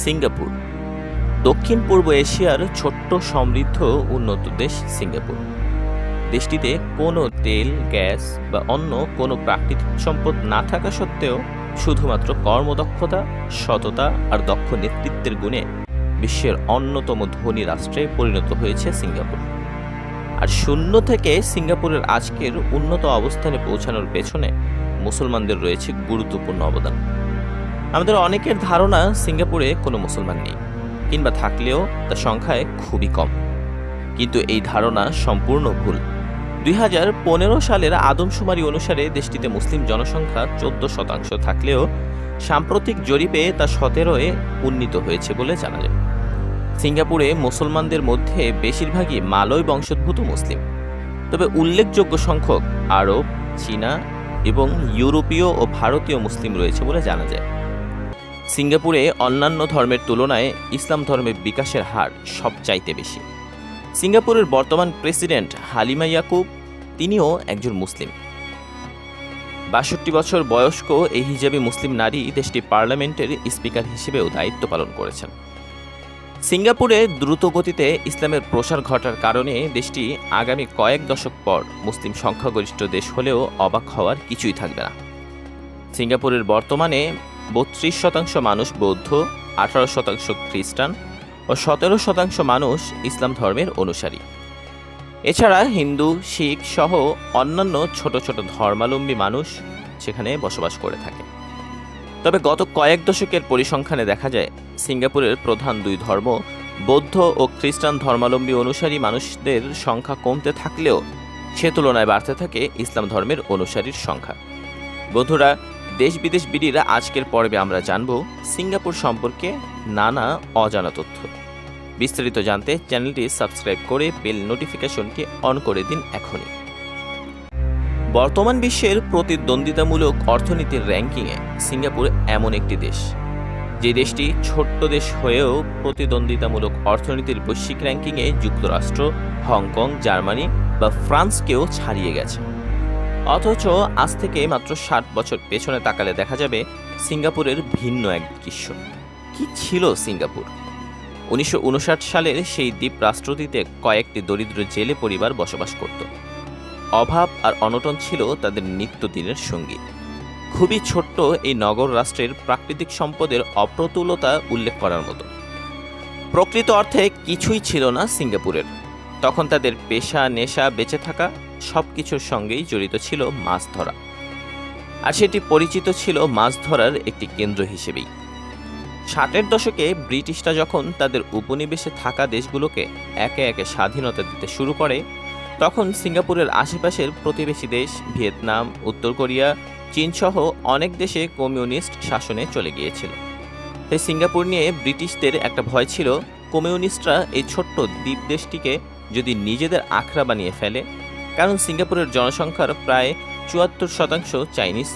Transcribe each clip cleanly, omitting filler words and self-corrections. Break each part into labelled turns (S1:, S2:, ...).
S1: Singapore দক্ষিণ পূর্ব এশিয়ার ছোট্ট সমৃদ্ধ উন্নত দেশ সিঙ্গাপুর। দেশটিতে কোনো তেল, গ্যাস বা অন্য কোনো প্রাকৃতিক সম্পদ না থাকা সত্ত্বেও শুধুমাত্র কর্মদক্ষতা, সততা আর দক্ষ নেতৃত্বের গুণে বিশ্বের অন্যতম ধনী রাষ্ট্রে পরিণত হয়েছে সিঙ্গাপুর। আর শূন্য থেকে সিঙ্গাপুরের আজকের উন্নত অবস্থানে পৌঁছানোর পেছনে মুসলমানদের রয়েছে গুরুত্বপূর্ণ অবদান। আমাদের অনেকের ধারণা সিঙ্গাপুরে কোনো মুসলমান নেই, কিংবা থাকলেও তা সংখ্যায় খুবই কম। কিন্তু এই ধারণা সম্পূর্ণ ভুল। 2015 সালের আদমশুমারি অনুসারে দেশটিতে মুসলিম জনসংখ্যা 14% থাকলেও সাম্প্রতিক জরিপে তা 17-এ উন্নীত হয়েছে বলে জানা যায়। সিঙ্গাপুরে মুসলমানদের মধ্যে বেশিরভাগই মালয় বংশোদ্ভূত মুসলিম, তবে উল্লেখযোগ্য সংখ্যক আরব, চীনা এবং ইউরোপীয় ও ভারতীয় মুসলিম রয়েছে বলে জানা যায়। সিঙ্গাপুরে অন্যান্য ধর্মের তুলনায় ইসলাম ধর্মের বিকাশের হার সবচাইতে বেশি। সিঙ্গাপুরের বর্তমান প্রেসিডেন্ট হালিমা ইয়াকুব, তিনিও একজন মুসলিম। 62 বছর বয়স্ক এই হিজাবি মুসলিম নারী দেশটির পার্লামেন্টের স্পিকার হিসেবেও দায়িত্ব পালন করেছেন। সিঙ্গাপুরে দ্রুত গতিতে ইসলামের প্রসার ঘটার কারণে দেশটি আগামী কয়েক দশক পর মুসলিম সংখ্যাগরিষ্ঠ দেশ হলেও অবাক হওয়ার কিছুই থাকবে না। সিঙ্গাপুরের বর্তমানে 32% মানুষ বৌদ্ধ, 18% খ্রিস্টান ও 17% মানুষ ইসলাম ধর্মের অনুসারী। এছাড়া হিন্দু, শিখ সহ অন্যান্য ছোট ছোট ধর্মাবলম্বী মানুষ সেখানে বসবাস করে থাকে। তবে গত কয়েক দশকের পরিসংখ্যানে দেখা যায় সিঙ্গাপুরের প্রধান দুই ধর্ম বৌদ্ধ ও খ্রিস্টান ধর্মাবলম্বী অনুসারী মানুষদের সংখ্যা কমতে থাকলেও সে তুলনায় বাড়তে থাকে ইসলাম ধর্মের অনুসারীর সংখ্যা। বন্ধুরা, দেশ বিদেশ বিডিরা আজকের পর্বে আমরা জানব সিঙ্গাপুর সম্পর্কে নানা অজানা তথ্য। বিস্তারিত জানতে চ্যানেলটি সাবস্ক্রাইব করে বেল নোটিফিকেশনটি অন করে দিন এখনই। বর্তমান বিশ্বের প্রতিদ্বন্দ্বিতামূলক অর্থনীতির র্যাঙ্কিংয়ে সিঙ্গাপুর এমন একটি দেশ, যে দেশটি ছোট্ট দেশ হয়েও প্রতিদ্বন্দ্বিতামূলক অর্থনীতির বৈশ্বিক র্যাঙ্কিংয়ে যুক্তরাষ্ট্র, হংকং, জার্মানি বা ফ্রান্সকেও ছাড়িয়ে গেছে। অথচ আজ থেকে মাত্র 60 বছর পেছনে তাকালে দেখা যাবে সিঙ্গাপুরের ভিন্ন এক দৃশ্য। কি ছিল সিঙ্গাপুর? 1959 সালের সেই দ্বীপ রাষ্ট্রটিতে কয়েকটি দরিদ্র জেলে পরিবার বসবাস করত। অভাব আর অনটন ছিল তাদের নিত্যদিনের সঙ্গী। খুবই ছোট্ট এই নগর রাষ্ট্রের প্রাকৃতিক সম্পদের অপ্রতুলতা উল্লেখ করার মতো। প্রকৃত অর্থে কিছুই ছিল না সিঙ্গাপুরের। তখন তাদের পেশা, নেশা, বেঁচে থাকা সবকিছুর সঙ্গেই জড়িত ছিল মাছ ধরা, আর সেটি পরিচিত ছিল মাছ ধরার একটি কেন্দ্র হিসেবেই। 60-এর দশকে ব্রিটিশরা যখন তাদের উপনিবেশে থাকা দেশগুলোকে একে একে স্বাধীনতা দিতে শুরু করে, তখন সিঙ্গাপুরের আশেপাশের প্রতিবেশী দেশ ভিয়েতনাম, উত্তর কোরিয়া, চীন সহ অনেক দেশে কমিউনিস্ট শাসনে চলে গিয়েছিল। তাই সিঙ্গাপুর নিয়ে ব্রিটিশদের একটা ভয় ছিল, কমিউনিস্টরা এই ছোট্ট দ্বীপ দেশটিকে যদি নিজেদের আখড়া বানিয়ে ফেলে। কারণ সিঙ্গাপুরের জনসংখ্যার প্রায় 74% চাইনিজ,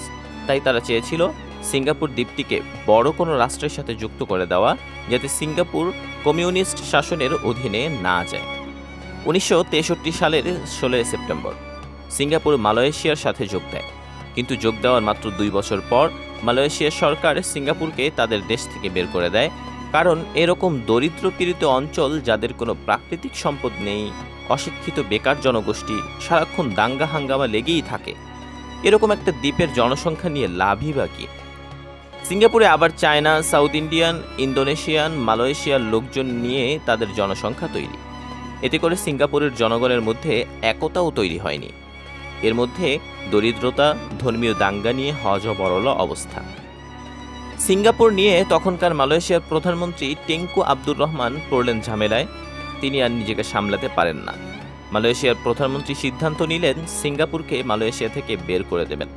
S1: তাই তারা চেয়েছিল সিঙ্গাপুর দ্বীপটিকে বড় কোনো রাষ্ট্রের সাথে যুক্ত করে দেওয়া, যাতে সিঙ্গাপুর কমিউনিস্ট শাসনের অধীনে না যায়। 1963 সালের 16 সেপ্টেম্বর সিঙ্গাপুর মালয়েশিয়ার সাথে যোগ দেয়, কিন্তু যোগ দেওয়ার মাত্র 2 বছর পর মালয়েশিয়ার সরকার সিঙ্গাপুরকে তাদের দেশ থেকে বের করে দেয়। কারণ এরকম দরিদ্র পীড়িত অঞ্চল, যাদের কোনো প্রাকৃতিক সম্পদ নেই, অশিক্ষিত বেকার জনগোষ্ঠী, সারাক্ষণ দাঙ্গা হাঙ্গামা লেগেই থাকে, এরকম একটা দ্বীপের জনসংখ্যা নিয়ে লাভই বা কি? সিঙ্গাপুরে আবার চায়না, সাউথ ইন্ডিয়ান, ইন্দোনেশিয়ান, মালয়েশিয়ার লোকজন নিয়ে তাদের জনসংখ্যা তৈরি। এতে করে সিঙ্গাপুরের জনগণের মধ্যে একতাও তৈরি হয়নি। এর মধ্যে দরিদ্রতা, ধর্মীয় দাঙ্গা নিয়ে হযবরল অবস্থা। সিঙ্গাপুর নিয়ে তখনকার মালয়েশিয়ার প্রধানমন্ত্রী টেংকু আব্দুর রহমান পড়লেন ঝামেলায়। তিনি আর নিজেকে সামলাতে পারেন না। মালয়েশিয়ার প্রধানমন্ত্রী সিদ্ধান্ত নিলেন সিঙ্গাপুরকে মালয়েশিয়া থেকে বের করে দেবেন।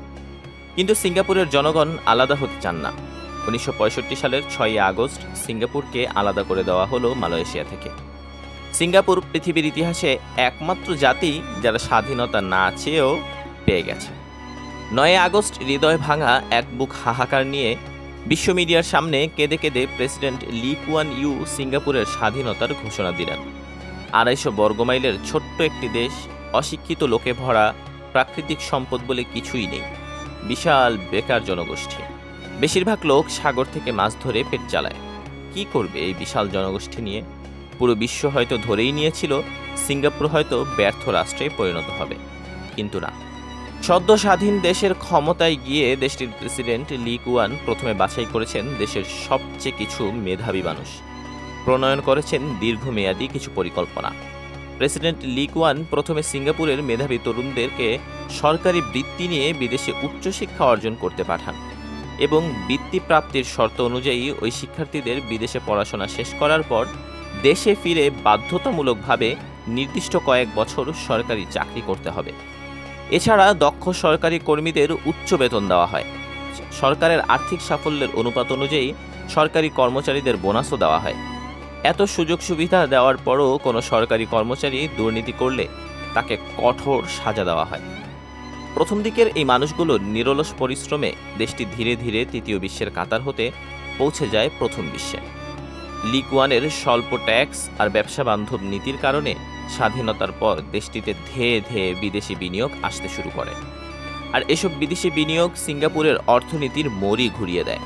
S1: কিন্তু সিঙ্গাপুরের জনগণ আলাদা হতে চান না। 1965 সালের 6 আগস্ট সিঙ্গাপুরকে আলাদা করে দেওয়া হলো মালয়েশিয়া থেকে। সিঙ্গাপুর পৃথিবীর ইতিহাসে একমাত্র জাতি যারা স্বাধীনতা না চেয়েও পেয়ে গেছে। 9 আগস্ট হৃদয় ভাঙা এক বুক হাহাকার নিয়ে বিশ্ব মিডিয়ার সামনে কেঁদে কেঁদে প্রেসিডেন্ট লি কুয়ান ইউ সিঙ্গাপুরের স্বাধীনতার ঘোষণা দিলেন। 250 বর্গমাইলের ছোট্ট একটি দেশ, অশিক্ষিত লোকে ভরা, প্রাকৃতিক সম্পদ বলে কিছুই নেই, বিশাল বেকার জনগোষ্ঠী। বেশিরভাগ লোক সাগর থেকে মাছ ধরে পেট চালায়। কি করবে এই বিশাল জনগোষ্ঠী নিয়ে? পুরো বিশ্ব হয়তো ধরেই নিয়েছিল সিঙ্গাপুর হয়তো ব্যর্থ রাষ্ট্রে পরিণত হবে, কিন্তু না। সদ্য স্বাধীন দেশের ক্ষমতায় গিয়ে দেশটির প্রেসিডেন্ট লি কুয়ান প্রথমে বাছাই করেছেন দেশের সবচেয়ে কিছু মেধাবী মানুষ, প্রণয়ন করেছেন দীর্ঘমেয়াদী কিছু পরিকল্পনা। প্রেসিডেন্ট লি কুয়ান প্রথমে সিঙ্গাপুরের মেধাবী তরুণদেরকে সরকারি বৃত্তি নিয়ে বিদেশে উচ্চশিক্ষা অর্জন করতে পাঠান এবং বৃত্তি প্রাপ্তির শর্ত অনুযায়ী ওই শিক্ষার্থীদের বিদেশে পড়াশোনা শেষ করার পর দেশে ফিরে বাধ্যতামূলকভাবে নির্দিষ্ট কয়েক বছর সরকারি চাকরি করতে হবে। এছাড়া দক্ষ সরকারি কর্মীদের উচ্চ বেতন দেওয়া হয়। সরকারের আর্থিক সাফল্যের অনুপাত অনুযায়ী সরকারি কর্মচারীদের বোনাসও দেওয়া হয়। এত সুযোগ সুবিধা দেওয়ার পরও কোনো সরকারি কর্মচারী দুর্নীতি করলে তাকে কঠোর সাজা দেওয়া হয়। প্রথম দিকের এই মানুষগুলোর নিরলস পরিশ্রমে দেশটি ধীরে ধীরে তৃতীয় বিশ্বের কাতার হতে পৌঁছে যায় প্রথম বিশ্বে। লি কুয়ানের স্বল্প ট্যাক্স আর ব্যবসা বান্ধব নীতির কারণে স্বাধীনতার পর দেশটিতে ধেয়ে ধেয়ে বিদেশি বিনিয়োগ আসতে শুরু করে, আর এসব বিদেশি বিনিয়োগ সিঙ্গাপুরের অর্থনীতির মোড়ই ঘুরিয়ে দেয়।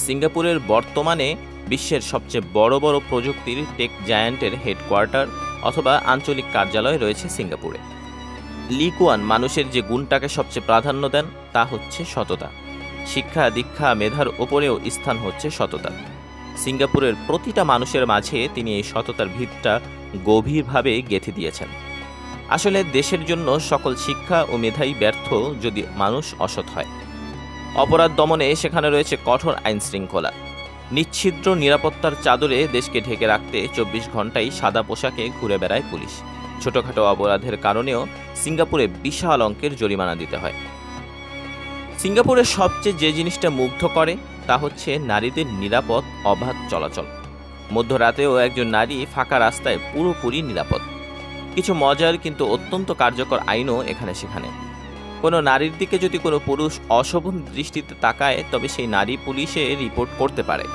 S1: সিঙ্গাপুরের বর্তমানে বিশ্বের সবচেয়ে বড় বড় প্রযুক্তির টেক জায়ান্টের হেডকোয়ার্টার অথবা আঞ্চলিক কার্যালয় রয়েছে সিঙ্গাপুরে। লি কুয়ান মানুষের যে গুণটাকে সবচেয়ে প্রাধান্য দেন তা হচ্ছে সততা। শিক্ষা দীক্ষা মেধার ওপরেও স্থান হচ্ছে সততা। সিঙ্গাপুরের প্রতিটা মানুষের মাঝে তিনি এই সততার ভিতটা গভীরভাবে গেঁথে দিয়েছেন। আসলে দেশের জন্য সকল শিক্ষা ও মেধাই ব্যর্থ যদি মানুষ অসৎ হয়। অপরাধ দমনে সেখানে রয়েছে কঠোর আইন শৃঙ্খলা। নিচ্ছিদ্র নিরাপত্তার চাদরে দেশকে ঢেকে রাখতে 24 ঘন্টাই সাদা পোশাকে ঘুরে বেড়ায় পুলিশ। ছোটখাটো অপরাধের কারণেও সিঙ্গাপুরে বিশাল অঙ্কের জরিমানা দিতে হয়। সিঙ্গাপুরের সবচেয়ে যে জিনিসটা মুগ্ধ করে তা হচ্ছে নারীদের নিরাপদ অবাধ চলাচল। মধ্যরাতেও একজন নারী ফাঁকা রাস্তায় পুরোপুরি নিরাপদ। কিছু মজার কিন্তু অত্যন্ত কার্যকর আইনও এখানে সেখানে। কোনো নারীর দিকে যদি কোনো পুরুষ অশোভন দৃষ্টিতে তাকায় তবে সেই নারী পুলিশে রিপোর্ট করতে পারে।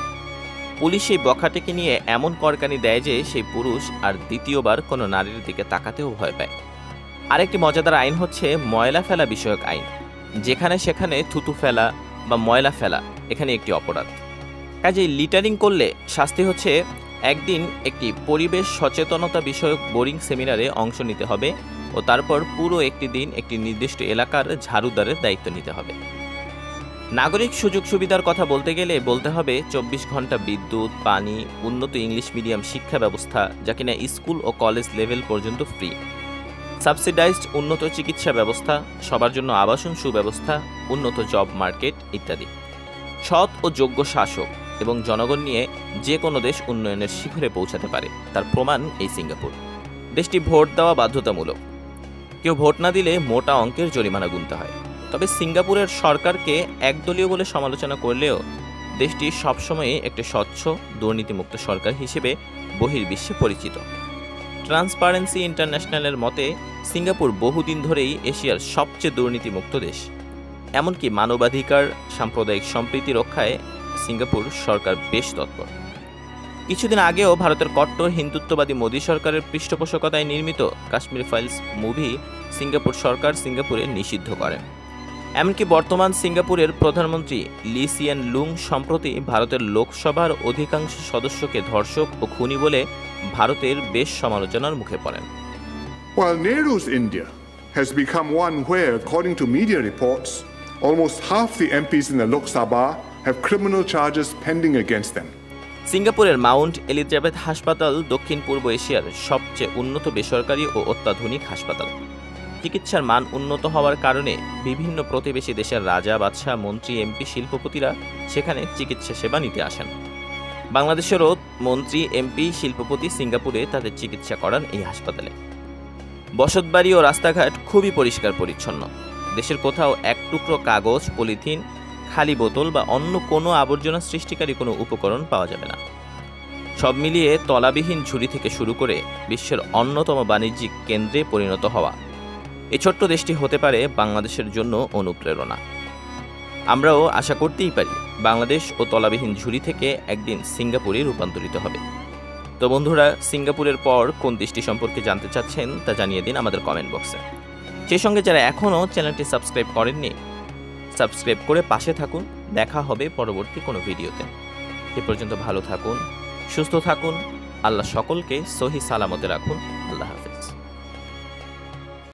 S1: পুলিশ সেই বখাটেকে নিয়ে এমন করকানি দেয় যে সেই পুরুষ আর দ্বিতীয়বার কোনো নারীর দিকে তাকাতেও ভয় পায়। আরেকটি মজাদার আইন হচ্ছে ময়লা ফেলা বিষয়ক আইন। যেখানে সেখানে থুতু ফেলা বা ময়লা ফেলা এখানে একটি অপরাধ। কাজেই লিটারিং করলে শাস্তি হচ্ছে একদিন একটি পরিবেশ সচেতনতা বিষয়ক বোরিং সেমিনারে অংশ নিতে হবে ও তারপর পুরো একটি দিন একটি নির্দিষ্ট এলাকার ঝাড়ুদারের দায়িত্ব নিতে হবে। নাগরিক সুযোগ সুবিধার কথা বলতে গেলে বলতে হবে 24 ঘন্টা বিদ্যুৎ, পানি, উন্নত ইংলিশ মিডিয়াম শিক্ষা ব্যবস্থা যা কিনা স্কুল ও কলেজ লেভেল পর্যন্ত ফ্রি, সাবসিডাইজড উন্নত চিকিৎসা ব্যবস্থা, সবার জন্য আবাসন সুব্যবস্থা, উন্নত জব মার্কেট ইত্যাদি। সৎ ও যোগ্য শাসক এবং জনগণ নিয়ে যে কোনো দেশ উন্নয়নের শিখরে পৌঁছাতে পারে তার প্রমাণ এই সিঙ্গাপুর। দেশটি ভোট দেওয়া বাধ্যতামূলক। কেউ ভোট না দিলে মোটা অঙ্কের জরিমানা গুনতে হয়। তবে সিঙ্গাপুরের সরকারকে একদলীয় বলে সমালোচনা করলেও দেশটি সবসময়ই একটি স্বচ্ছ দুর্নীতিমুক্ত সরকার হিসেবে বহির্বিশ্বে পরিচিত। ট্রান্সপারেন্সি ইন্টারন্যাশনালের মতে সিঙ্গাপুর বহুদিন ধরেই এশিয়ার সবচেয়ে দুর্নীতিমুক্ত দেশ। এমনকি মানবাধিকার, সাম্প্রদায়িক সম্প্রীতি রক্ষায় সিঙ্গাপুর সরকার বেশ তৎপর। কিছুদিন আগেও ভারতের কট্টর হিন্দুত্ববাদী মোদী সরকারের পৃষ্ঠপোষকতায় নির্মিত কাশ্মীর ফাইলস মুভি সিঙ্গাপুর সরকার সিঙ্গাপুরে নিষিদ্ধ করেন। এমনকি বর্তমান সিঙ্গাপুরের প্রধানমন্ত্রী লি সিয়েন লুং সম্প্রতি ভারতের লোকসভার অধিকাংশ সদস্যকে ধর্ষক ও খুনি বলে ভারতের বেশ সমালোচনার মুখে পড়েন।
S2: While Nehru's India has become one where, according to media reports, almost half the MPs in the Lok Sabha have criminal charges pending against them.
S1: সিঙ্গাপুরের মাউন্ট এলিজাবেথ হাসপাতাল দক্ষিণ পূর্ব এশিয়ার সবচেয়ে উন্নত বেসরকারি ও অত্যাধুনিক হাসপাতাল। চিকিৎসার মান উন্নত হওয়ার কারণে বিভিন্ন প্রতিবেশী দেশের রাজা, বাদশাহ, মন্ত্রী, এমপি, শিল্পপতিরা সেখানে চিকিৎসা সেবা নিতে আসেন। বাংলাদেশেরও মন্ত্রী, এমপি, শিল্পপতি সিঙ্গাপুরে তাদের চিকিৎসা করান এই হাসপাতালে। বসতবাড়ি ও রাস্তাঘাট খুবই পরিষ্কার পরিচ্ছন্ন। দেশের কোথাও এক টুকরো কাগজ, পলিথিন, খালি বোতল বা অন্য কোনো আবর্জনা সৃষ্টিকারী কোনো উপকরণ পাওয়া যাবে না। সব মিলিয়ে তলাবিহীন ঝুড়ি থেকে শুরু করে বিশ্বের অন্যতম বাণিজ্যিক কেন্দ্রে পরিণত হওয়া এই ছোট্ট দেশটি হতে পারে বাংলাদেশের জন্য অনুপ্রেরণা। আমরাও আশা করতেই পারি বাংলাদেশ ও তলাবিহীন ঝুড়ি থেকে একদিন সিঙ্গাপুরে রূপান্তরিত হবে। তো বন্ধুরা, সিঙ্গাপুরের পর কোন দেশটি সম্পর্কে জানতে চাচ্ছেন তা জানিয়ে দিন আমাদের কমেন্ট বক্সে। সেই সঙ্গে যারা এখনও চ্যানেলটি সাবস্ক্রাইব করেননি, সাবস্ক্রাইব করে পাশে থাকুন। দেখা হবে পরবর্তী কোনো ভিডিওতে। এ পর্যন্ত ভালো থাকুন, সুস্থ থাকুন। আল্লাহ সকলকে সহি সালামতে রাখুন। আল্লাহ হাফেজ।